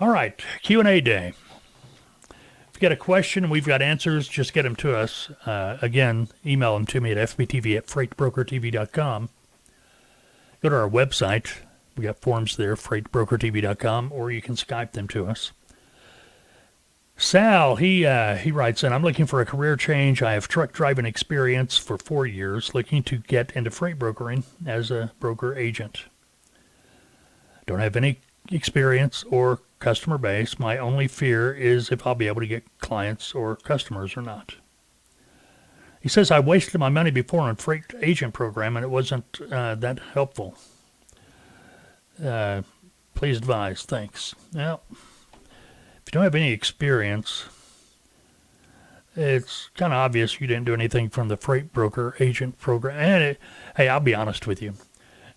All right, Q&A day. If you got a question, we've got answers. Just get them to us. Again, email them to me at fbtv@freightbrokertv.com. Go to our website. We got forms there, freightbrokertv.com, or you can Skype them to us. Sal, he writes in, I'm looking for a career change. I have truck driving experience for 4 years, looking to get into freight brokering as a broker agent. Don't have any experience or customer base. My only fear is if I'll be able to get clients or customers or not. He says, I wasted my money before on freight agent program and it wasn't that helpful. Please advise. Thanks. Well, if you don't have any experience, it's kind of obvious you didn't do anything from the freight broker agent program. And hey, I'll be honest with you.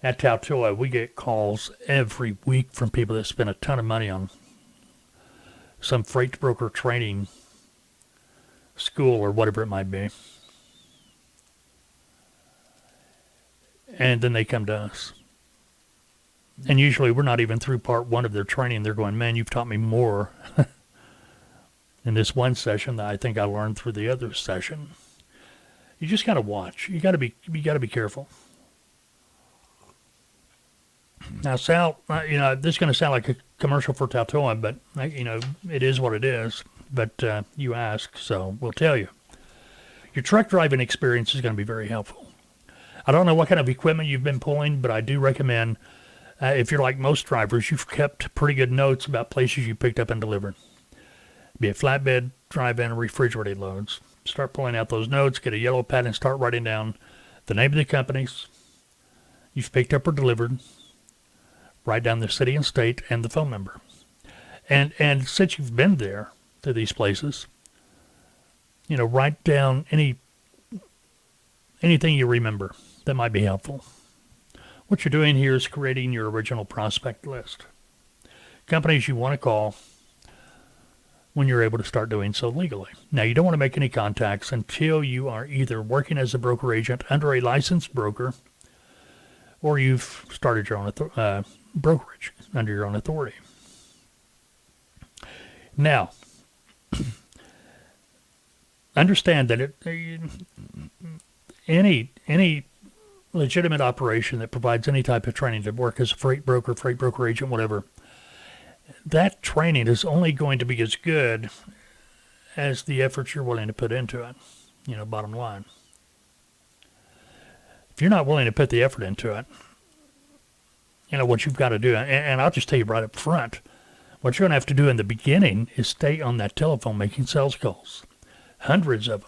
At Tautoa, we get calls every week from people that spend a ton of money on some freight broker training school or whatever it might be. And then they come to us. And usually we're not even through part one of their training. They're going, man, you've taught me more in this one session that I think I learned through the other session. You just got to watch. You got to be careful. Now, Sal, this is going to sound like a commercial for Tautoa, but, it is what it is. But you ask, so we'll tell you. Your truck driving experience is going to be very helpful. I don't know what kind of equipment you've been pulling, but I do recommend, if you're like most drivers, you've kept pretty good notes about places you picked up and delivered. Be it flatbed, drive-in, or refrigerated loads. Start pulling out those notes, get a yellow pad, and start writing down the name of the companies you've picked up or delivered. Write down the city and state and the phone number. And since you've been there to these places, write down anything you remember that might be helpful. What you're doing here is creating your original prospect list. Companies you want to call when you're able to start doing so legally. Now, you don't want to make any contacts until you are either working as a broker agent under a licensed broker or you've started your own brokerage under your own authority. Now, understand that any legitimate operation that provides any type of training to work as a freight broker agent, whatever, that training is only going to be as good as the effort you're willing to put into it, bottom line. If you're not willing to put the effort into it, what you've got to do, and I'll just tell you right up front, what you're going to have to do in the beginning is stay on that telephone making sales calls. Hundreds of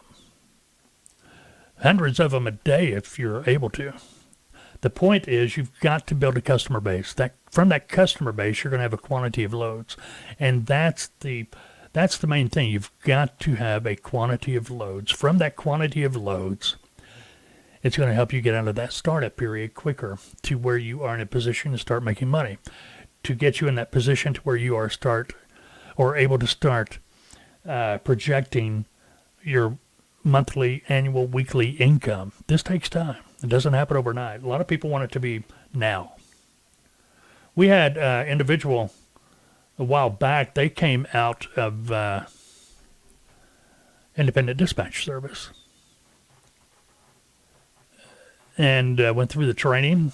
them a day if you're able to. The point is you've got to build a customer base. From that customer base, you're going to have a quantity of loads. And that's the main thing. You've got to have a quantity of loads. From that quantity of loads, it's going to help you get out of that startup period quicker to where you are in a position to start making money. To get you in that position to where you are able to start projecting your monthly, annual, weekly income. This takes time. It doesn't happen overnight. A lot of people want it to be now. We had an individual a while back. They came out of independent dispatch service and went through the training,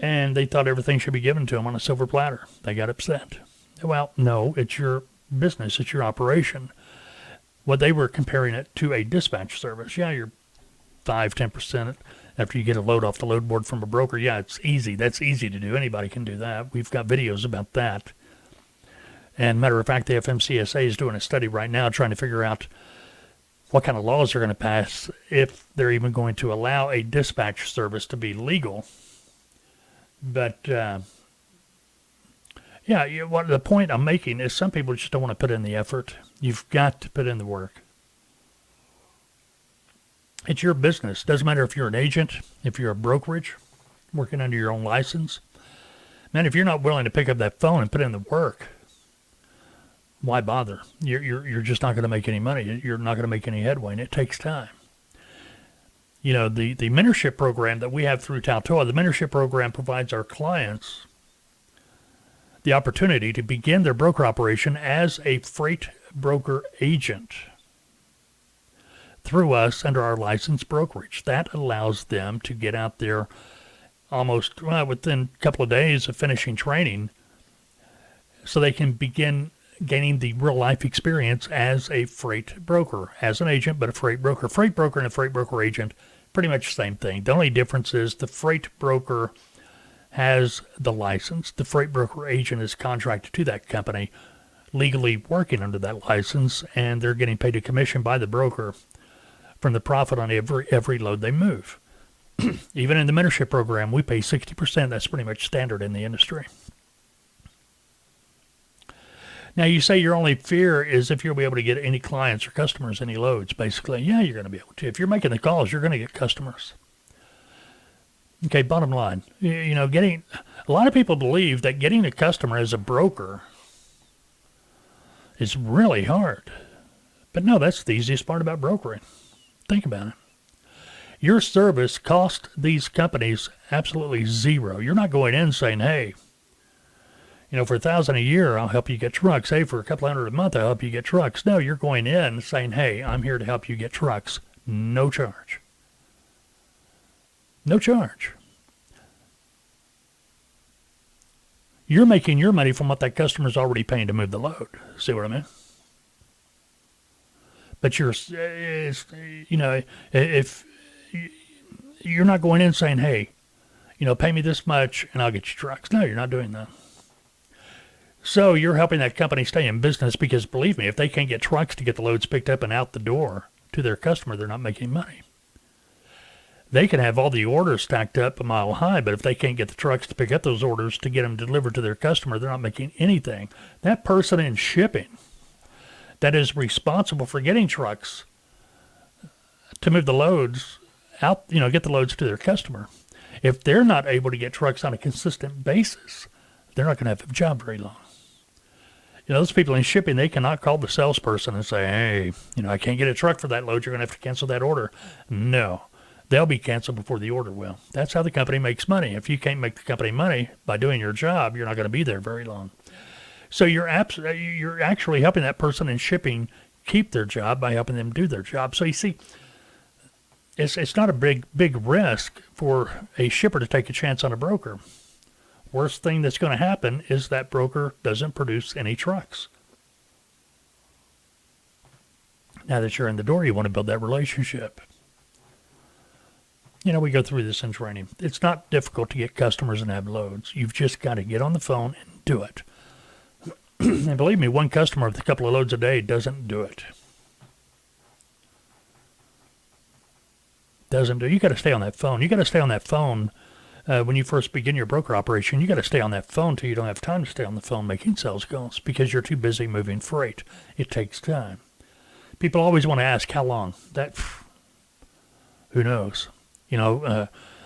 and they thought everything should be given to them on a silver platter. They got upset. Well, no, it's your business. It's your operation. Well, they were comparing it to a dispatch service. Yeah, you're 5-10% after you get a load off the load board from a broker. Yeah, it's easy. That's easy to do. Anybody can do that. We've got videos about that. And matter of fact, the FMCSA is doing a study right now trying to figure out what kind of laws they're going to pass if they're even going to allow a dispatch service to be legal. But, what the point I'm making is some people just don't want to put in the effort. You've got to put in the work. It's your business. Doesn't matter if you're an agent, if you're a brokerage, working under your own license. Man, if you're not willing to pick up that phone and put in the work, why bother? You're just not going to make any money. You're not going to make any headway, and it takes time. The mentorship program that we have through Tautoa, the mentorship program provides our clients the opportunity to begin their broker operation as a freight broker agent through us under our licensed brokerage. That allows them to get out there almost within a couple of days of finishing training so they can begin gaining the real life experience as a freight broker, as an agent, but a freight broker. Freight broker and a freight broker agent, pretty much the same thing. The only difference is the freight broker has the license. The freight broker agent is contracted to that company, legally working under that license, and they're getting paid a commission by the broker from the profit on every load they move. Even in the mentorship program, we pay 60%. That's pretty much standard in the industry. Now, you say your only fear is if you'll be able to get any clients or customers, any loads, basically. Yeah, you're going to be able to. If you're making the calls, you're going to get customers. Okay, bottom line, a lot of people believe that getting a customer as a broker is really hard. But no, that's the easiest part about brokering. Think about it. Your service costs these companies absolutely zero. You're not going in saying, hey, for $1,000 a year, I'll help you get trucks. Hey, for a couple $100 a month, I'll help you get trucks. No, you're going in saying, hey, I'm here to help you get trucks. No charge. No charge. You're making your money from what that customer's already paying to move the load. See what I mean? But if you're not going in saying, hey, pay me this much and I'll get you trucks. No, you're not doing that. So you're helping that company stay in business because, believe me, if they can't get trucks to get the loads picked up and out the door to their customer, they're not making money. They can have all the orders stacked up a mile high, but if they can't get the trucks to pick up those orders to get them delivered to their customer, they're not making anything. That person in shipping that is responsible for getting trucks to move the loads out, get the loads to their customer, if they're not able to get trucks on a consistent basis, they're not going to have a job very long. Those people in shipping, they cannot call the salesperson and say, hey, I can't get a truck for that load. You're going to have to cancel that order. No, they'll be canceled before the order will. That's how the company makes money. If you can't make the company money by doing your job, you're not going to be there very long. So you're actually helping that person in shipping keep their job by helping them do their job. So you see, it's not a big risk for a shipper to take a chance on a broker. Worst thing that's going to happen is that broker doesn't produce any trucks. Now that you're in the door, you want to build that relationship. We go through this in training. It's not difficult to get customers and have loads. You've just got to get on the phone and do it. And believe me, one customer with a couple of loads a day doesn't do it. You got to stay on that phone. You got to stay on that phone. When you first begin your broker operation, you got to stay on that phone till you don't have time to stay on the phone making sales calls because you're too busy moving freight. It takes time. People always want to ask how long. Who knows?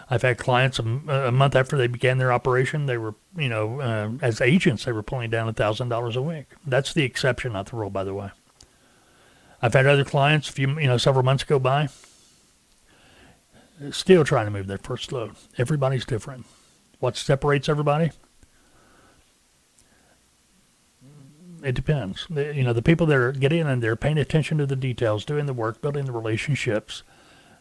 I've had clients a month after they began their operation, they were, as agents, they were pulling down $1,000 a week. That's the exception, not the rule, by the way. I've had other clients, several months go by, still trying to move their first load. Everybody's different. What separates everybody? It depends. The people that are getting in there, paying attention to the details, doing the work, building the relationships,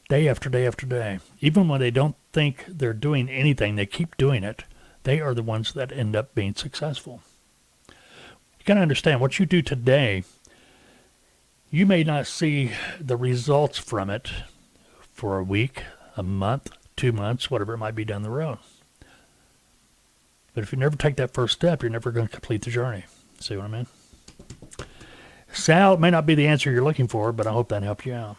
day after day after day. Even when they don't think they're doing anything, they keep doing it. They are the ones that end up being successful. You got to understand what you do today, you may not see the results from it for a week, a month, 2 months, whatever it might be down the road. But if you never take that first step, you're never going to complete the journey. See what I mean? Sal, it may not be the answer you're looking for, but I hope that helped you out.